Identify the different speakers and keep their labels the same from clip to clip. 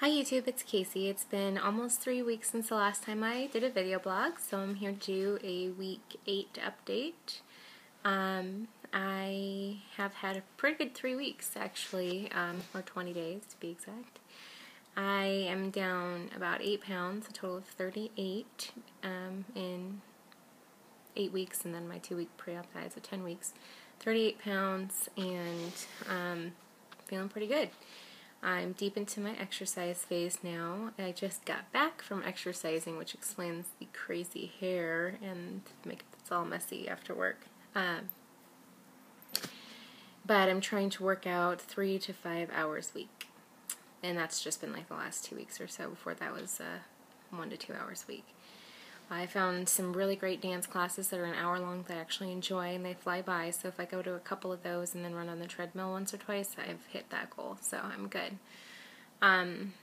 Speaker 1: Hi YouTube, it's Casey. It's been almost 3 weeks since the last time I did a video blog, so I'm here to do a week 8 update. I have had a pretty good 3 weeks actually, or 20 days to be exact. I am down about 8 pounds, a total of 38 in 8 weeks, and then my 2-week pre-op diet, so 10 weeks. 38 pounds and feeling pretty good. I'm deep into my exercise phase now. I just got back from exercising, which explains the crazy hair and it's all messy after work. But I'm trying to work out 3 to 5 hours a week. And that's just been like the last 2 weeks or so. Before that was 1 to 2 hours a week. I found some really great dance classes that are an hour long that I actually enjoy, and they fly by, so if I go to a couple of those and then run on the treadmill once or twice, I've hit that goal, so I'm good.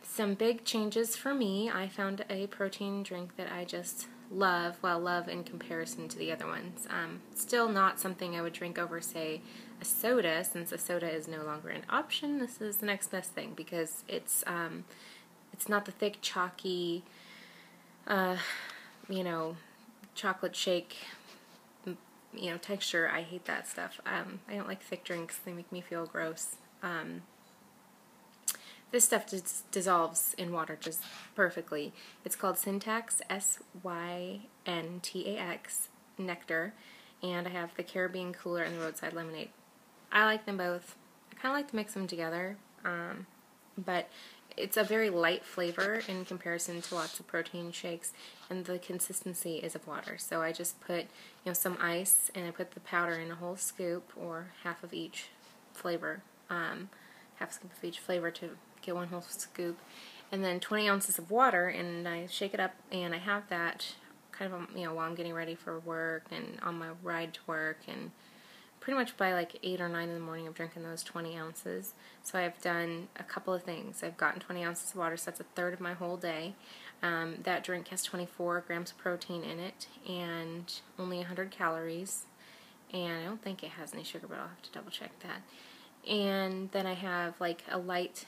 Speaker 1: Some big changes for me. I found a protein drink that I just love, well, love in comparison to the other ones. Still not something I would drink over, say, a soda, since a soda is no longer an option. This is the next best thing, because it's not the thick, chalky, chocolate shake, texture. I hate that stuff. I don't like thick drinks. They make me feel gross. This stuff just dissolves in water just perfectly. It's called Syntax, S-Y-N-T-A-X, Nectar, and I have the Caribbean Cooler and the Roadside Lemonade. I like them both. I kind of like to mix them together, but it's a very light flavor in comparison to lots of protein shakes, and the consistency is of water. So I just put, some ice, and I put the powder in a whole scoop, or half of each flavor, half a scoop of each flavor to get one whole scoop, and then 20 ounces of water, and I shake it up, and I have that kind of, while I'm getting ready for work and on my ride to work, and pretty much by like 8 or 9 in the morning I'm drinking those 20 ounces. So I've done a couple of things. I've gotten 20 ounces of water, so that's a third of my whole day. That drink has 24 grams of protein in it and only 100 calories. And I don't think it has any sugar, but I'll have to double check that. And then I have like a light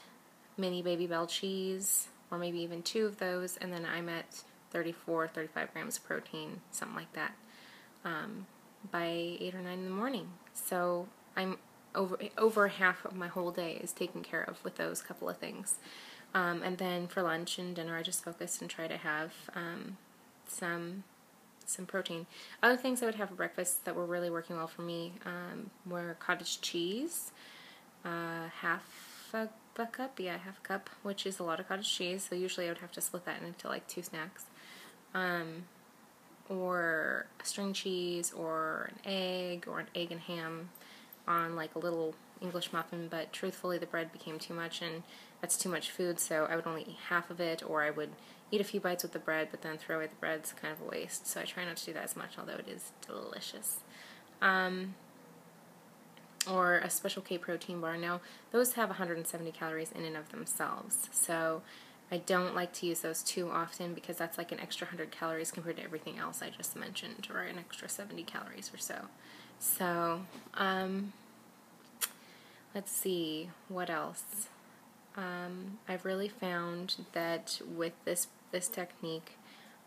Speaker 1: mini Baby Bell cheese, or maybe even 2 of those, and then I'm at 34, 35 grams of protein, something like that, by 8 or 9 in the morning. So I'm over half of my whole day is taken care of with those couple of things. And then for lunch and dinner, I just focus and try to have some protein. Other things I would have for breakfast that were really working well for me were cottage cheese, half a cup, which is a lot of cottage cheese. So usually I would have to split that into like 2 snacks. Or a string cheese, or an egg and ham on like a little English muffin, but truthfully the bread became too much, and that's too much food, so I would only eat half of it, or I would eat a few bites with the bread, but then throw away the bread. It's kind of a waste, so I try not to do that as much, although it is delicious. Or a Special K protein bar. Now, those have 170 calories in and of themselves, so I don't like to use those too often, because that's like an extra 100 calories compared to everything else I just mentioned, or an extra 70 calories or so. So, let's see, what else? I've really found that with this technique,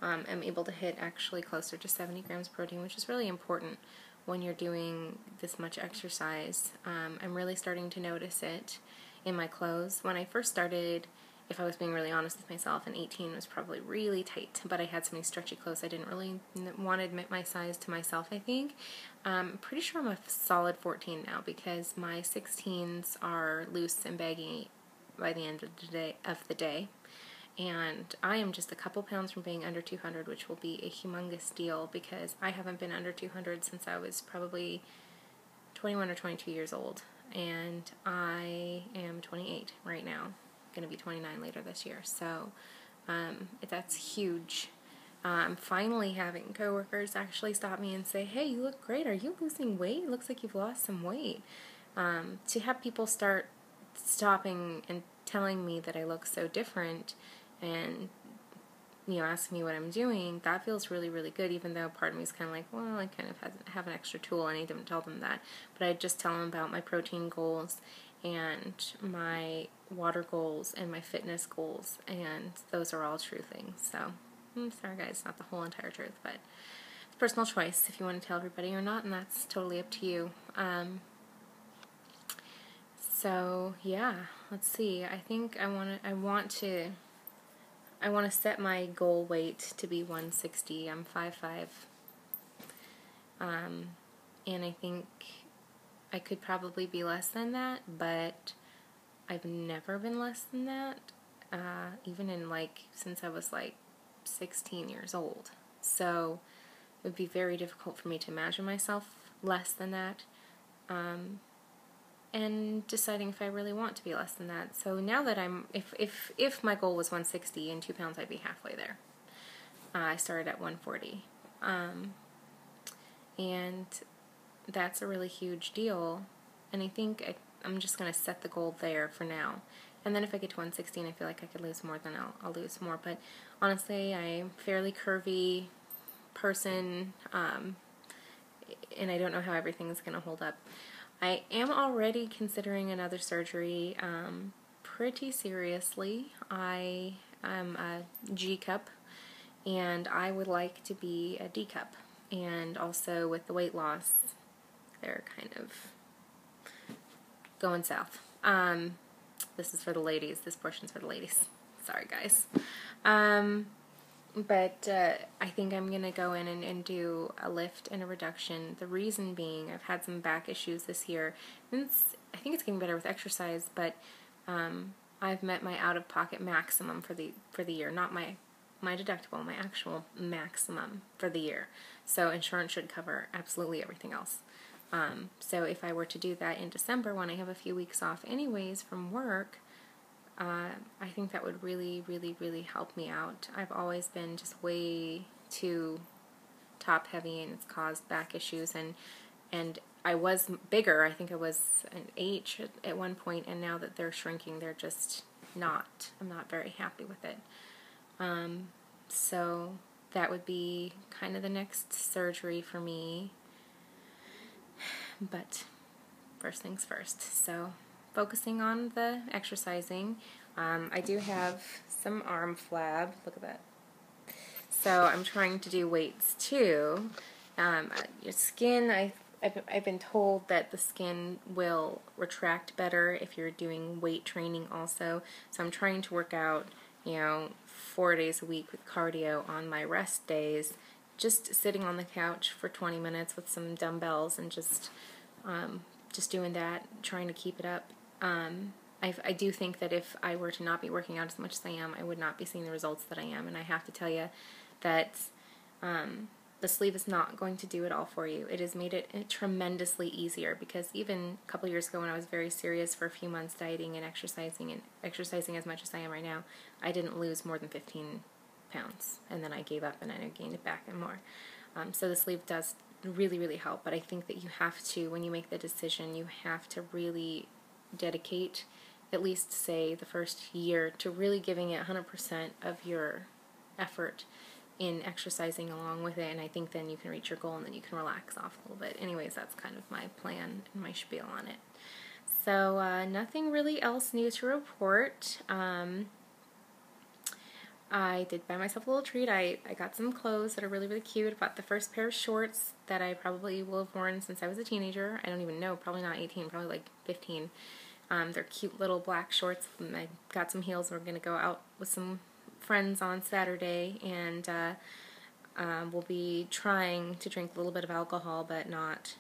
Speaker 1: I'm able to hit actually closer to 70 grams of protein, which is really important when you're doing this much exercise. I'm really starting to notice it in my clothes. When I first started, if I was being really honest with myself, an 18 was probably really tight, but I had so many stretchy clothes I didn't really want to admit my size to myself, I think. I'm pretty sure I'm a solid 14 now, because my 16s are loose and baggy by the end of the day. And I am just a couple pounds from being under 200, which will be a humongous deal, because I haven't been under 200 since I was probably 21 or 22 years old, and I am 28 right now. Going to be 29 later this year, so that's huge. I'm finally having coworkers actually stop me and say, "Hey, you look great. Are you losing weight? It looks like you've lost some weight." To have people start stopping and telling me that I look so different, and asking me what I'm doing, that feels really, really good, even though part of me is kind of like, well, I kind of have an extra tool. I need to tell them that. But I just tell them about my protein goals and my water goals and my fitness goals, and those are all true things. So, sorry guys, not the whole entire truth, but it's personal choice if you want to tell everybody or not, and that's totally up to you. So yeah, let's see. I think I want to set my goal weight to be 160. I'm 5'5", and I think I could probably be less than that, but I've never been less than that, even in since I was 16 years old. So it would be very difficult for me to imagine myself less than that, and deciding if I really want to be less than that. So now that if my goal was 160 and 2 pounds, I'd be halfway there. I started at 140, and that's a really huge deal, and I think I'm just going to set the goal there for now. And then if I get to 160 and I feel like I could lose more, then I'll lose more. But honestly, I'm a fairly curvy person, and I don't know how everything's going to hold up. I am already considering another surgery pretty seriously. I am a G cup, and I would like to be a D cup. And also with the weight loss, they're kind of going south. This is for the ladies. This portion's for the ladies. Sorry, guys. But I think I'm going to go in and do a lift and a reduction. The reason being, I've had some back issues this year. And I think it's getting better with exercise, but I've met my out-of-pocket maximum for the year. Not my deductible, my actual maximum for the year. So insurance should cover absolutely everything else. So if I were to do that in December, when I have a few weeks off anyways from work, I think that would really, really, really help me out. I've always been just way too top heavy, and it's caused back issues, and I was bigger. I think I was an H at one point, and now that they're shrinking, they're just not. I'm not very happy with it. So that would be kind of the next surgery for me. But first things first. So focusing on the exercising. I do have some arm flab. Look at that. So I'm trying to do weights too. Your skin, I've been told that the skin will retract better if you're doing weight training also. So I'm trying to work out, 4 days a week with cardio on my rest days, just sitting on the couch for 20 minutes with some dumbbells and just doing that, trying to keep it up. I do think that if I were to not be working out as much as I am, I would not be seeing the results that I am, and I have to tell you that the sleeve is not going to do it all for you. It has made it tremendously easier, because even a couple years ago when I was very serious for a few months dieting and exercising as much as I am right now, I didn't lose more than 15 pounds, and then I gave up and I gained it back and more. So the sleeve does really, really help, but I think that you have to, when you make the decision, you have to really dedicate at least, say, the first year to really giving it 100% of your effort in exercising along with it, and I think then you can reach your goal and then you can relax off a little bit. Anyways, that's kind of my plan and my spiel on it. So nothing really else new to report. I did buy myself a little treat. I got some clothes that are really, really cute. I bought the first pair of shorts that I probably will have worn since I was a teenager. I don't even know, probably not 18, probably like 15. They're cute little black shorts. And I got some heels. We're going to go out with some friends on Saturday, and we'll be trying to drink a little bit of alcohol, but not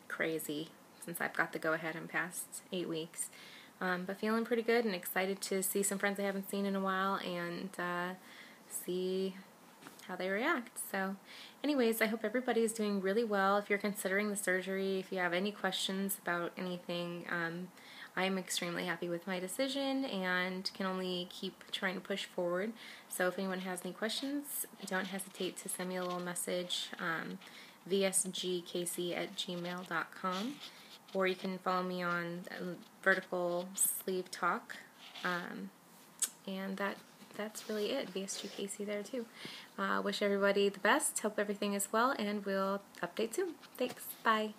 Speaker 1: crazy, since I've got the go-ahead in past 8 weeks. But feeling pretty good and excited to see some friends I haven't seen in a while and see how they react. So anyways, I hope everybody is doing really well. If you're considering the surgery, if you have any questions about anything, I'm extremely happy with my decision and can only keep trying to push forward. So if anyone has any questions, don't hesitate to send me a little message, vsgkc@gmail.com. Or you can follow me on Vertical Sleeve Talk, and that's really it. VSG Casey there too. Wish everybody the best. Hope everything is well, and we'll update soon. Thanks. Bye.